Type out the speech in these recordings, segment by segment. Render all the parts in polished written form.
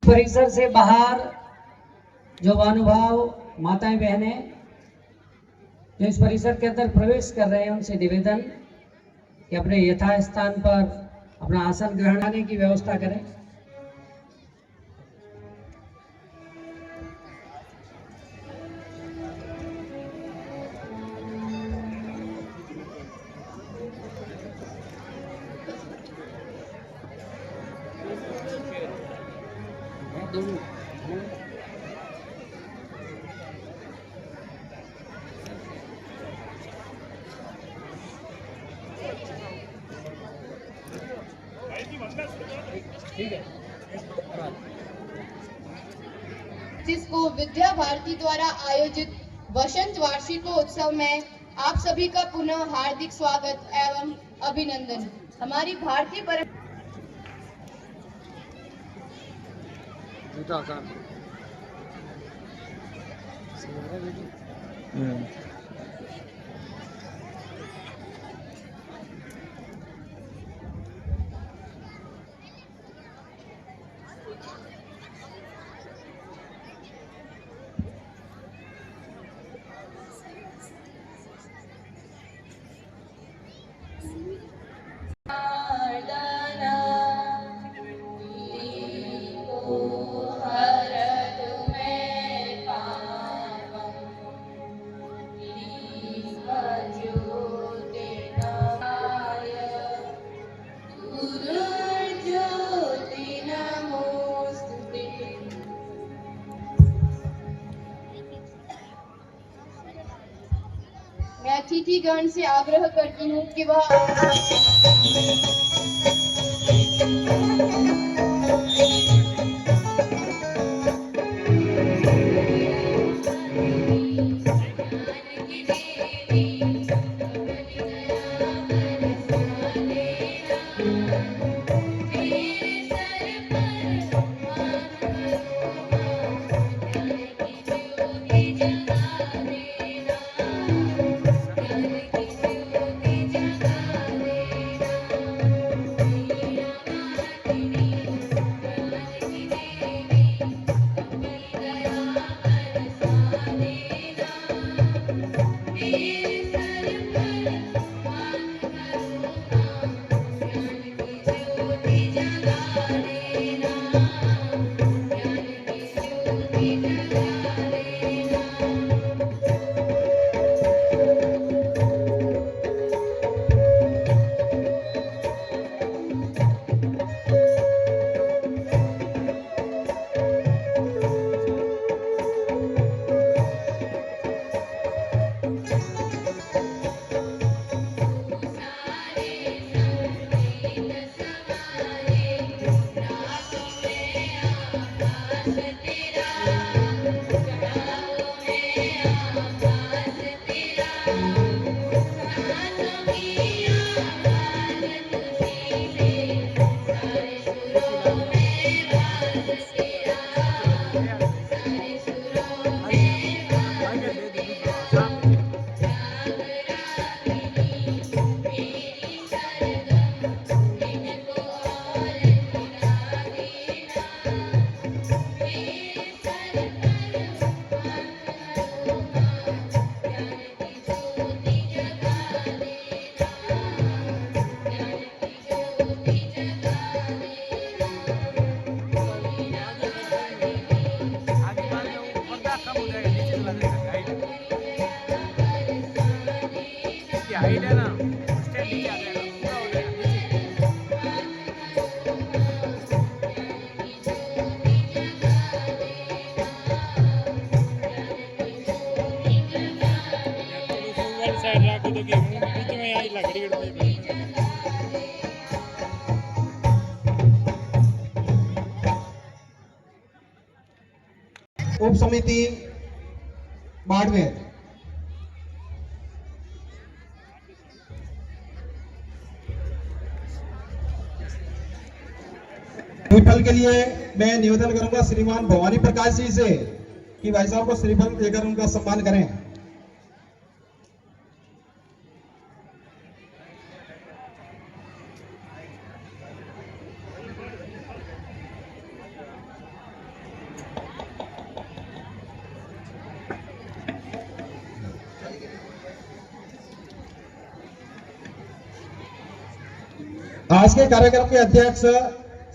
परिसर से बाहर जो महानुभाव माताएं बहनें जो इस परिसर के अंदर प्रवेश कर रहे हैं उनसे निवेदन कि अपने यथास्थान पर अपना आसन ग्रहण करने की व्यवस्था करें। ठीक है। जिसको विद्या भारती द्वारा आयोजित वसंत वार्षिकोत्सव में आप सभी का पुनः हार्दिक स्वागत एवं अभिनंदन। हमारी भारतीय परंपरा मैं अतिथिगण से आग्रह करती हूँ कि वह उप समिति बाड़मेर श्रीफल के लिए मैं निवेदन करूंगा श्रीमान भवानी प्रकाश जी से कि भाई साहब को श्रीफल देकर उनका सम्मान करें। आज के कार्यक्रम के अध्यक्ष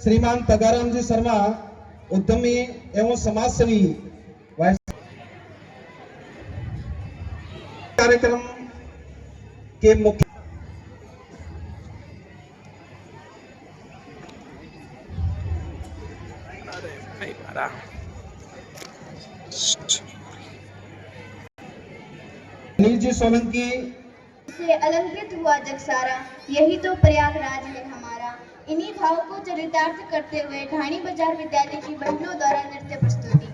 श्रीमान तगाराम जी शर्मा, उद्यमी एवं समाजसेवी, कार्यक्रम के मुख्य अनिल जी सोलंकी से अलंकृत हुआ जग सारा, यही तो प्रयागराज है हमारा। इन्हीं भाव को चरितार्थ करते हुए ढाणी बाजार विद्यालय की बहनों द्वारा नृत्य प्रस्तुति।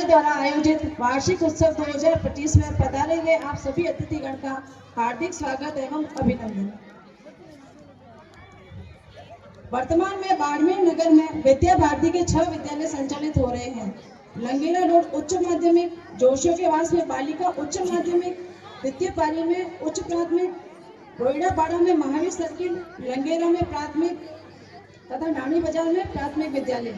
द्वारा आयोजित वार्षिक उत्सव 2025 में पधारे हुए आप सभी अतिथिगण का हार्दिक स्वागत एवं अभिनंदन। वर्तमान में बाड़मेर नगर में विद्या भारती के 6 विद्यालय संचालित हो रहे हैं। लंगेरा रोड उच्च माध्यमिक, जोशियों के वास में बालिका उच्च माध्यमिक, द्वितीय पाली में उच्च प्राथमिक, रोहिड़ापाड़ा में महावीर सर्किल, लंगेरा में प्राथमिक तथा ढाणी बाजार में प्राथमिक विद्यालय।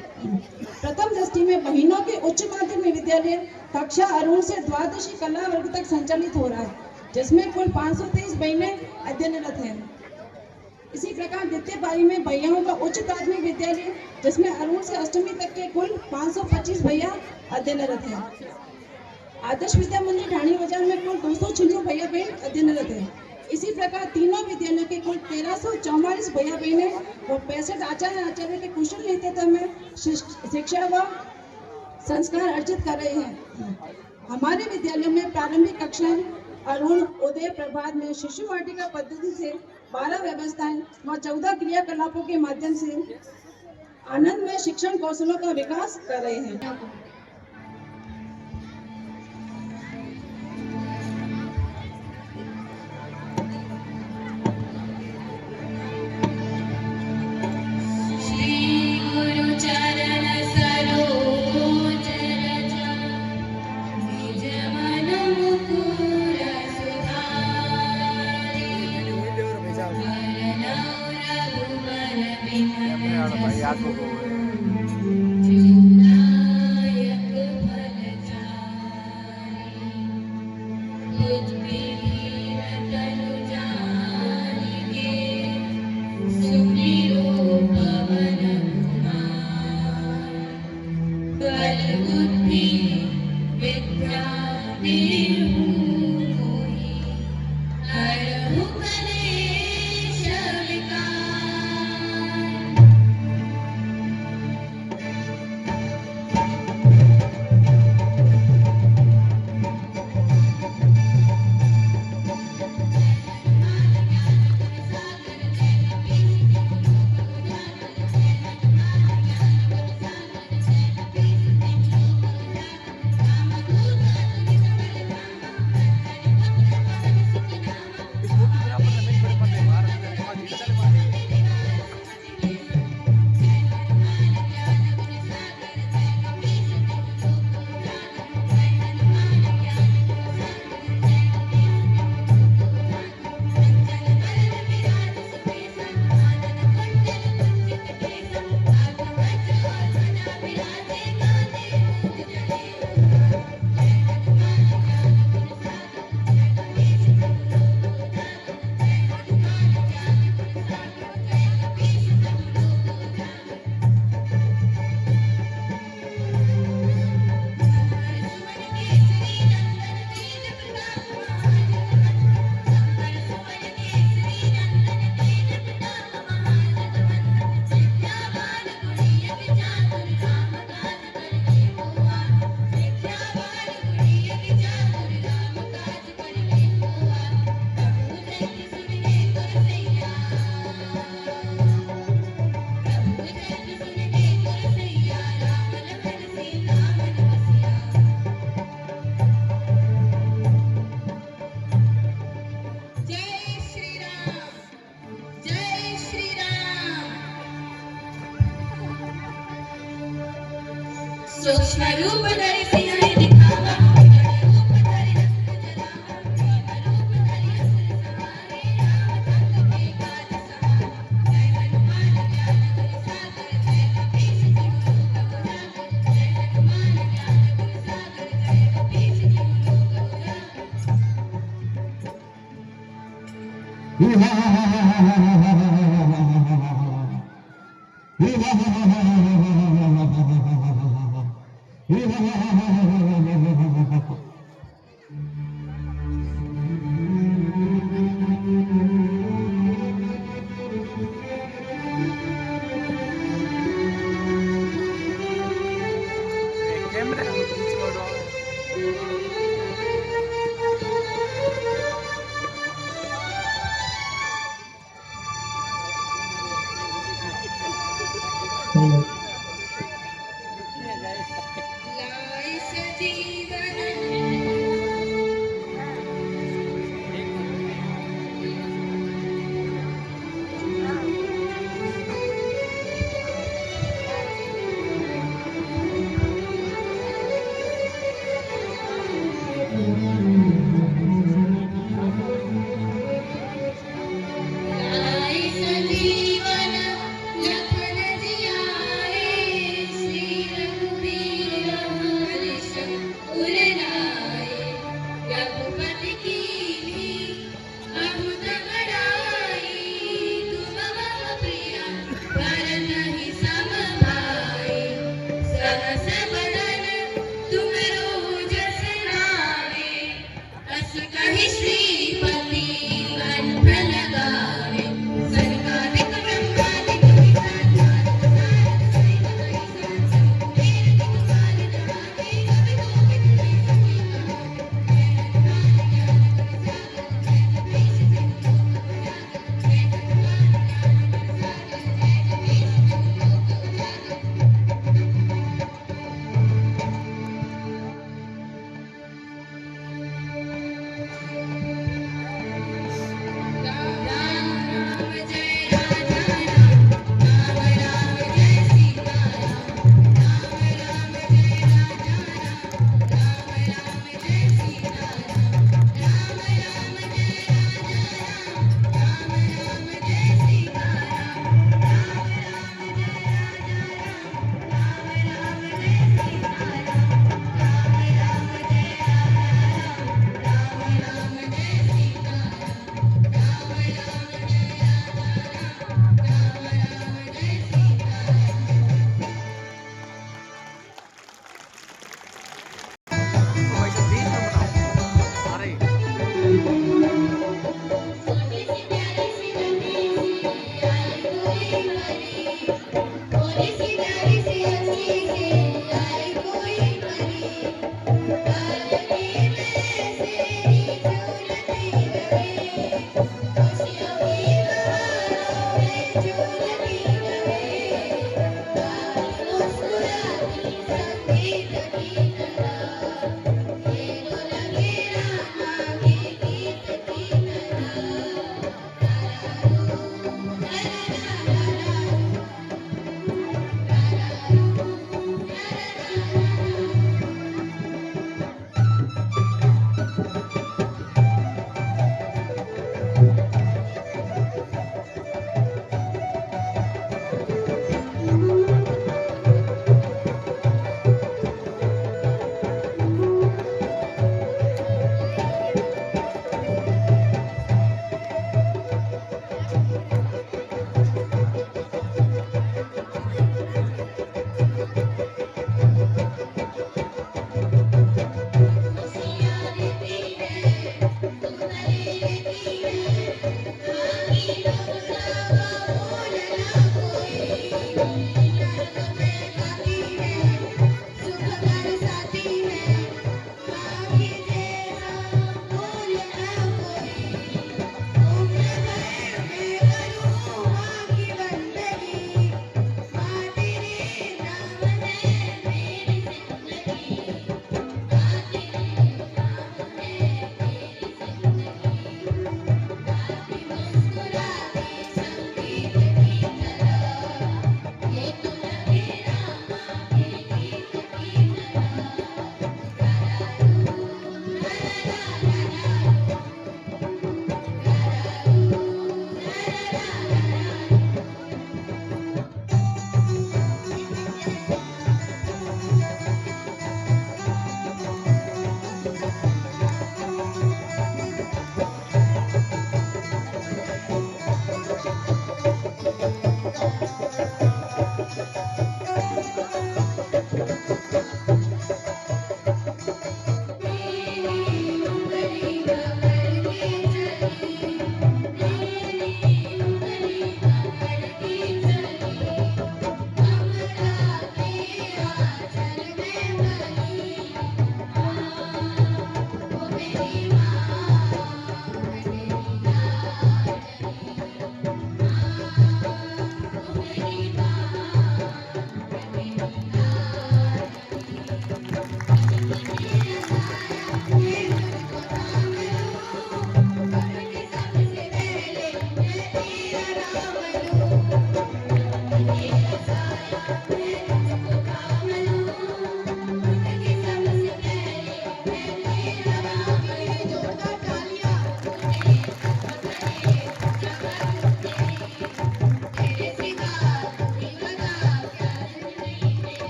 प्रथम दृष्टि में बहिनों के उच्च माध्यमिक विद्यालय कक्षा अरुण से द्वादशी कला वर्ग तक संचालित हो रहा है, जिसमें कुल 523 बहनें अध्ययनरत हैं। इसी प्रकार द्वितीय पाली में भैयाओं का उच्च प्राथमिक विद्यालय, जिसमें अरुण से अष्टमी तक के कुल 525 भैया अध्ययनरत हैं। आदर्श विद्या मंदिर ढाणी बाजार में कुल 296 भैया बहन अध्ययनरत हैं। इसी प्रकार तीनों विद्यालयों के कुल 1344 भैया बहनें और 65 आचार्य के कुशल नेतृत्व में शिक्षा व संस्कार अर्जित कर रहे हैं। हमारे विद्यालय में प्रारंभिक कक्षाएं अरुण, उदय, प्रभात में शिशु वाटिका पद्धति से 12 व्यवस्थाएं व 14 क्रियाकलापों के माध्यम से आनंद में शिक्षण कौशलों का विकास कर रहे हैं। सूक्ष्म रूप धरि सिंह दिखावा, रूप धरि रक्त जलावा, भीम रूप धरि असुर संहारे, रामचंद्र के काज सवारा। जय हनुमान ज्ञान गुण सागर, जय कपीस तिहु लोक उजागर। जय हनुमान ज्ञान गुण सागर, जय कपीस तिहु लोक लाई सजी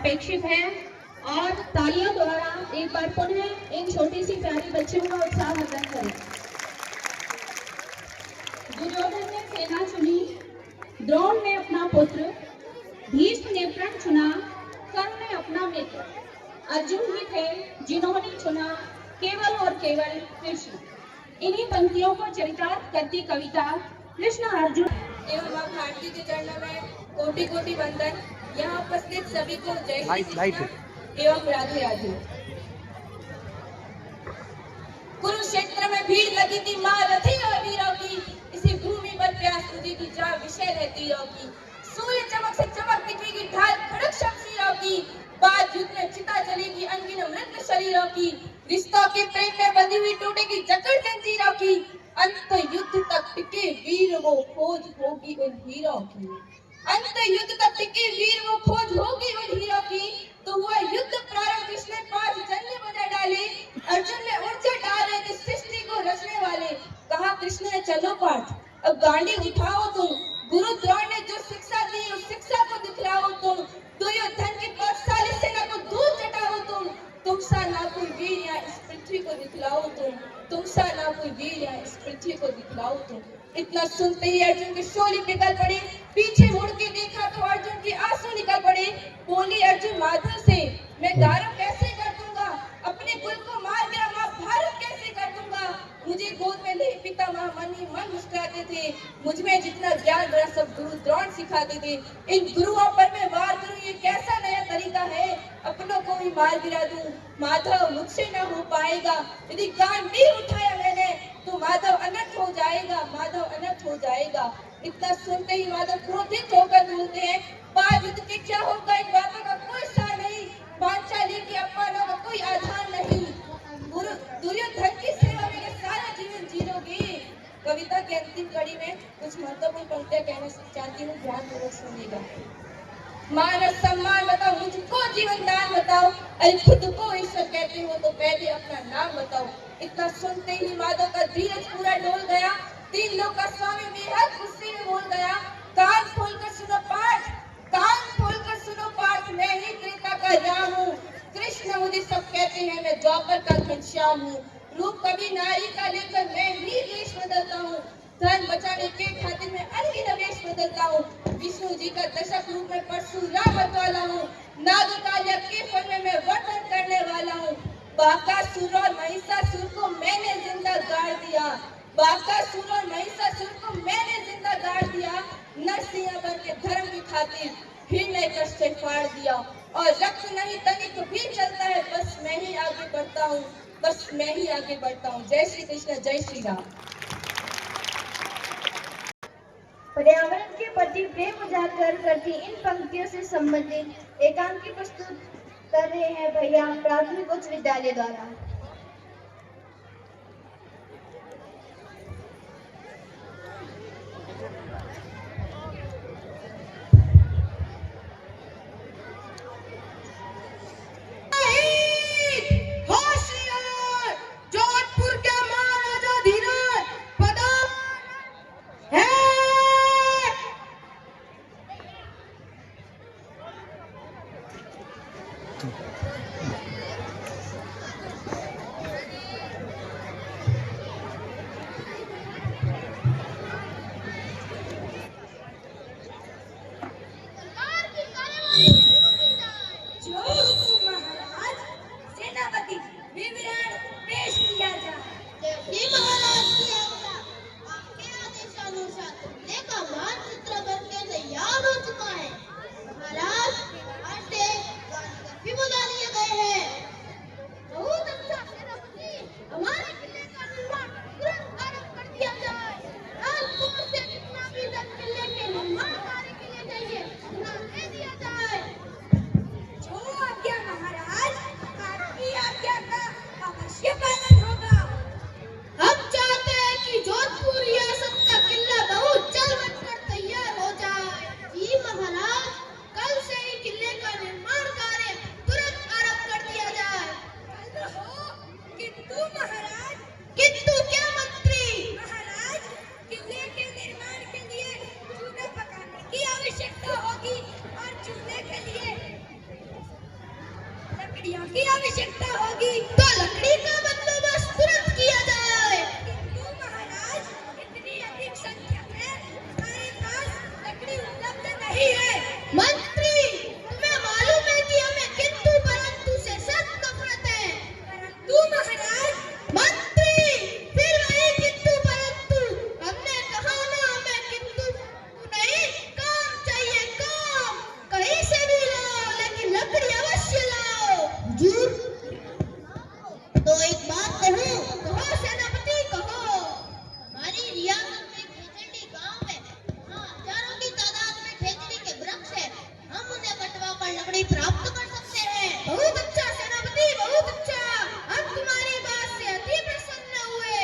अपेक्षित है और तालियों द्वारा एक बार पुनः इन छोटी सी प्यारी बच्चियों का उत्साहवर्धन करें। दुर्योधन ने सेना चुनी, द्रोण ने अपना पुत्र, भीष्म ने प्रण चुना, कर्ण ने अपना मित्र, अर्जुन ही थे जिन्होंने चुना केवल और केवल कृष्ण। इन्हीं पंक्तियों को चरितार्थ करती कविता कृष्ण अर्जुन एवं मां भारती के चरणों में कोटि कोटि वंदन। यहाँ उपस्थित सभी को जय श्री कृष्ण एवं राधे राधे। कुरुक्षेत्र में भीड़ लगी थी महारथी और वीरों की, इसी भूमि पर प्यास बुझी थी जहाँ विषय है तीरों की। सूर्य चमक से चमक दिखेगी ढाल खड़क शमशीरों की, बाद युद्ध में चिता जलेगी अनगिनत मृत शरीरों की। रिश्तों के प्रेम में बंधी हुई टूटेगी जकड़ जंजीरों की, अंत युद्ध तक टिके वीर वो खोज होगी उन हीरों की। अंत युद्ध तक टिके वीर वो खोज होगी उन हीरों की। तो हुआ युद्ध प्रारंभ, कृष्ण ने 5 जंगे बजा डाले, अर्जुन ने ऊर्जा डाले थे सृष्टि को रचने वाले। कहा कृष्ण ने चलो पाठ अब गांडी उठाओ तुम, गुरु द्रोण ने जो शिक्षा दी उस शिक्षा को दिखलाओ तुम। दुर्योधन की बलशाली सेना को दूर चटाओ तुम सा ना कोई वीर यहाँ इस पृथ्वी को दिखलाओ तुम सा ना कोई वीर यहाँ इस पृथ्वी को दिखलाओ तुम। इतना सुनते ही अर्जुन के शोले पिघल पड़े, पीछे मुड़ के देखा तो अर्जुन के आंसू निकल पड़े। बोली अर्जुन माधव से, मैं दारू कैसे कर दूंगा, अपने कुल को मार गया महाभारत कैसे कर दूंगा। मुझे गोद में ले पिता मन ही मन मुस्कुराते थे, मुझ में जितना ज्ञान भरा सब गुरु द्रोण सिखाते थे। इन गुरुओं पर मैं वार करूं ये कैसा नया तरीका है, अपनों को भी मार गिरा दूं, माधव मुझसे न हो पाएगा। यदि गांडी उठाया मैंने तो माधव अनंत हो जाएगा, माधव अनंत हो जाएगा। इतना सुनते ही माधव क्रोधित होकर बोलते हैं, बाद युद्ध के क्या होगा इन बातों का कोई सार नहीं, पांचाली के अपमानों का कोई आधार नहीं। गुरु दुर्योधन की सेवा में सारा जीवन जी लोगे। कविता के अंतिम कड़ी में कुछ महत्वपूर्ण पंक्तियां कहना चाहती हूँ, ध्यान पूर्वक सुनिएगा। मान और सम्मान बताओ, मुझको जीवन दान बताओ, अरे खुद को ईश्वर कहते हो तो पहले अपना नाम बताओ। इतना सुनते ही माधव का धीरज पूरा डोल गया, 3 लोग का स्वामी बेहद गुस्से में बोल गया। कान खोलकर सुनो पाठ, कान खोलकर सुनो पाठ, मैं ही त्रेता का राम हूँ, कृष्ण मुझे सब कहते हैं, मैं द्वापर का घनश्याम हूँ। रूप कभी नारी का लेकर मैं भी वेश बदलता हूँ, धन बचाने के खातिर मैं अनगिनत वेश बदलता हूँ। विष्णु जी का दशक रूप में परशुराम वाला हूँ, नागकालिया के फल में मैं वर्तन करने वाला हूँ। बाकासुर और महिषासुर को मैंने जिंदा गाड़ दिया, बाकासुर और महिषासुर को मैंने जिंदा गाड़ दिया। नरसिंह बन के धर्म की खातिर हिरण्य कष्ट से फाड़ दिया, और रक्त नहीं तनिक भी चलता है, बस मैं ही आगे बढ़ता हूँ, बस मैं ही आगे बढ़ता हूँ। जय श्री कृष्ण, जय श्री राम। पर्यावरण के प्रति प्रेम उजागर करती इन पंक्तियों से संबंधित एकांकी प्रस्तुत कर रहे हैं भैया प्राथमिक उच्च विद्यालय द्वारा। की आवश्यकता होगी तो लकड़ी का बंदोबस्त तुरंत किया जाए। किंतु महाराज इतनी अधिक संख्या में हमारे पास लकड़ी उपलब्ध नहीं है। मंत्री, तुम्हें मालूम है कि हमें किंतु परंतु से सख्त नफरत है। परंतु महाराज मंत्री, फिर वही किंतु परंतु। हमने कहा ना, हमें किंतु नहीं, काम चाहिए, काम। कहीं से भी लाओ, लेकिन लकड़ी अवश्य लाओ। हुजूर, तो एक बात कहूं। कहो सेनापति, कहो। हमारी रियासत में खेजड़ी गांव है। हाँ, हजारों की तादाद में खेजड़ी के वृक्ष है। हम उन्हें कटवाकर लकड़ी प्राप्त कर सकते हैं। बहुत अच्छा सेनापति, बहुत अच्छा। हम तुम्हारी बात से अति प्रसन्न हुए।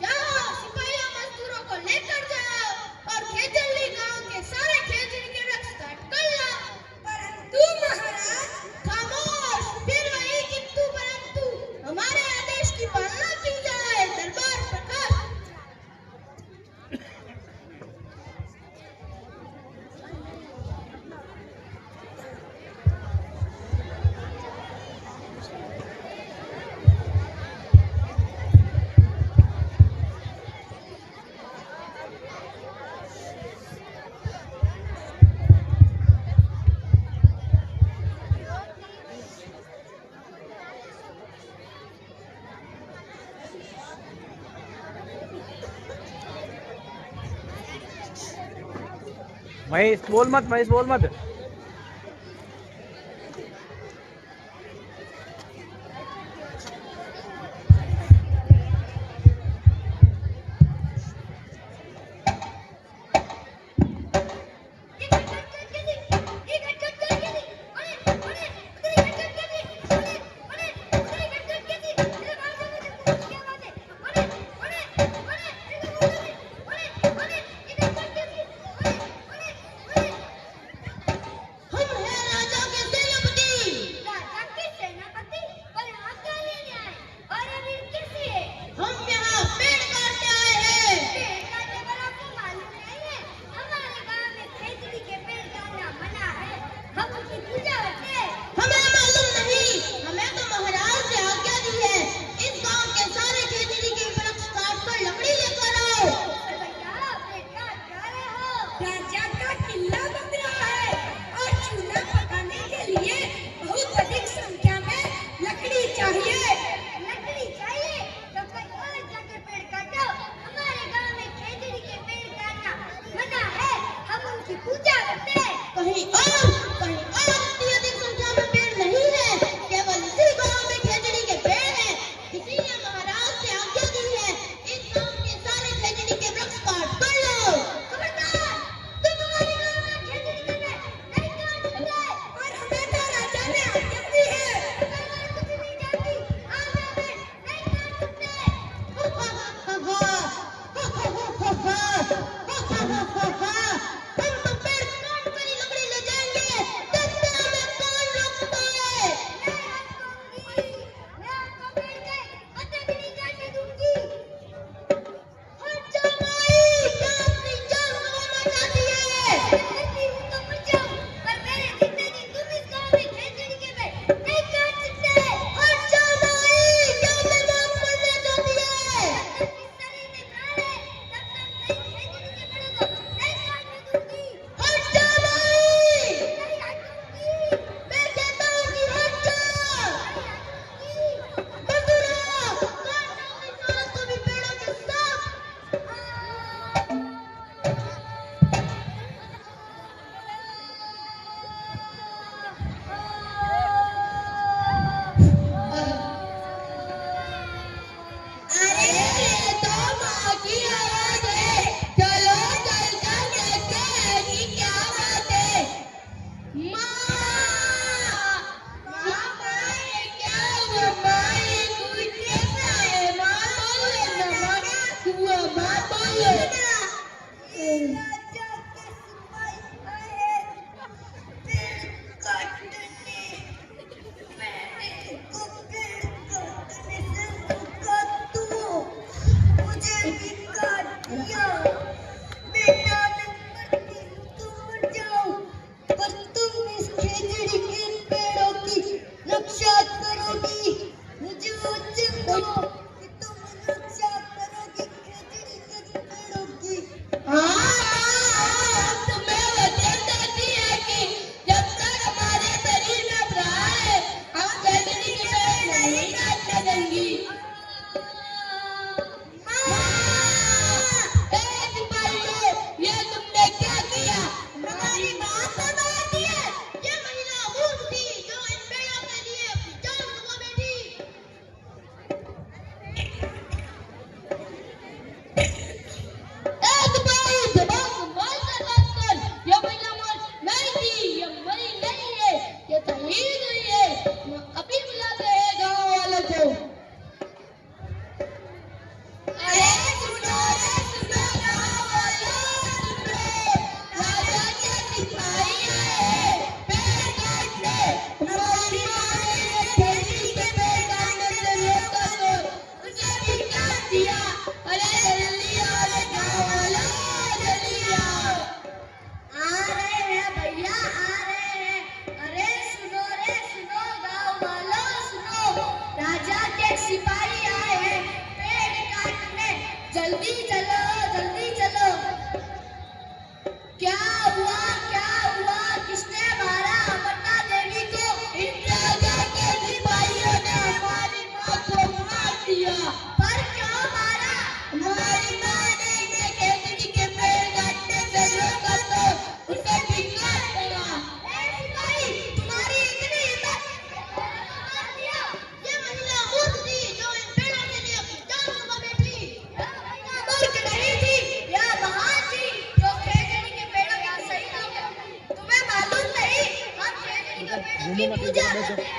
जाओ, सिपाहियों मजदूरों को लेकर जाओ और खेजड़ी गांव के सारे खेजड़ी के वृक्ष काट कर लाओ। परंतु महाराज खामोश, फिर वही किंतु परंतु। हमारे आदेश की पालना की जाए। दरबार प्रकाश। महेश बोल मत, महेश बोल मत।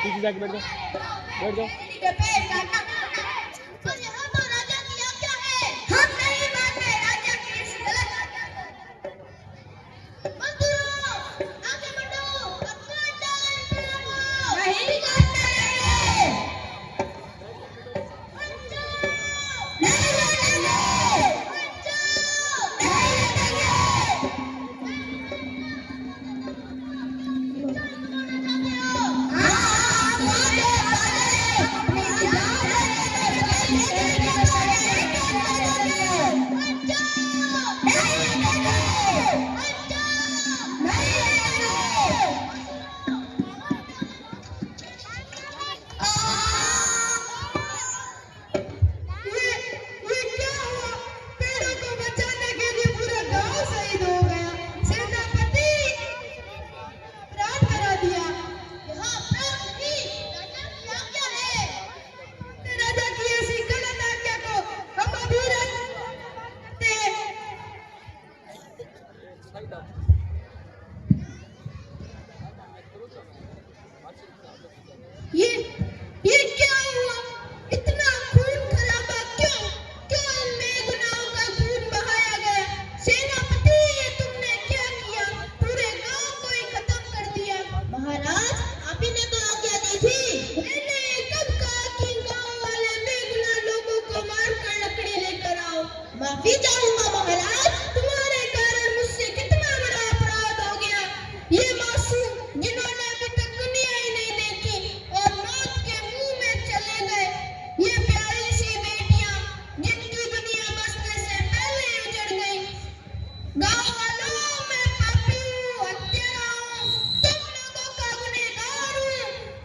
पीछे जाके बैठ जाओ, बैठ जाओ। पर यहाँ तो राजा की आज्ञा है। हम नहीं मानते राजा की इस गलत आज्ञा को। मजदूरों, आगे बढ़ो, अपना टाइम लगाओ। नहीं करते रहेंगे। हट जाओ। नहीं लड़ेंगे। हट जाओ। नहीं लड़ेंगे। ये क्या हुआ? इतना खून खराबा क्यों? क्यों इन बेगुनाहों का खून बहाया गया? सेनापति, ये तुमने क्या किया? पूरे गांव को ही खत्म कर दिया। महाराज, आप ही ने तो आज्ञा दी थी। मैंने कब कहा कि गांव वाले बेगुनाह लोगों को मारकर लकड़ी लेकर आओ? माफी चाहूंगा महाराज, तुम्हारे कारण मुझसे कितना बड़ा अपराध हो गया। ये मासूम जिन्होंने अभी तक दुनिया ही नहीं देखी और मौत के मुंह में चले गए, ये प्यारी सी बेटियां जिनकी दुनिया बसने से पहले ही उजड़ गई। गांव वालों, मैं पापी हूँ, हत्यारा हूँ, तुम लोगों का गुनहगार हूँ।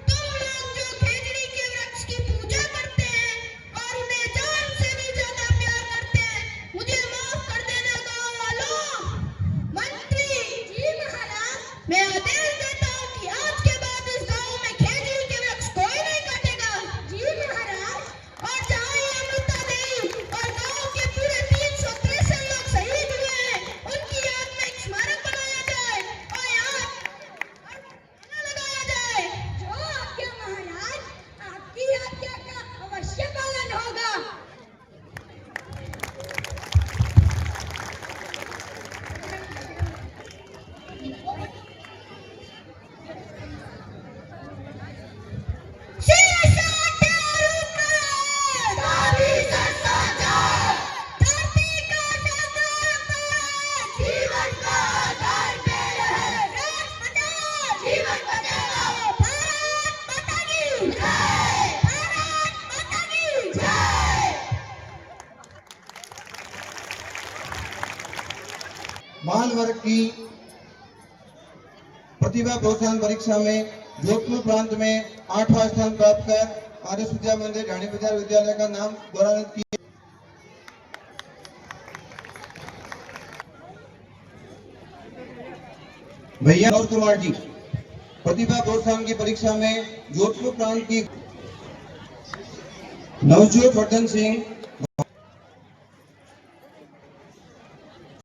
तुम लोग जो खेजड़ी के वृक्ष की पूजा करते हैं और उन्हें जान से भी ज्यादा प्यार करते हैं, मुझे माफ कर देना गांव वालों। मंत्री जी, महाराज, मैं आदेश देता हूँ कि आज के बाद इस गांव में खेजड़ी के वृक्ष कोई नहीं काटेगा। जी महाराज। और जहाँ ये अमृता देवी और गांव के पूरे 363 लोग शहीद हुए हैं, उनकी याद में एक स्मारक बनाया जाए और यहाँ ताला लगाया जाए। जो आज्ञा महाराज, आपकी आज्ञा का अवश्य पालन होगा। बाल वर्ग की प्रतिभा प्रोत्साहन परीक्षा में जोधपुर प्रांत में 8वां स्थान प्राप्त कर आर्य विद्या मंदिर ढाणी बाजार विद्यालय का नाम गौरवान्वित किया। भैया नौर कुमार जी प्रतिभा प्रोत्साहन की परीक्षा में जोधपुर प्रांत की नवजोत वर्धन सिंह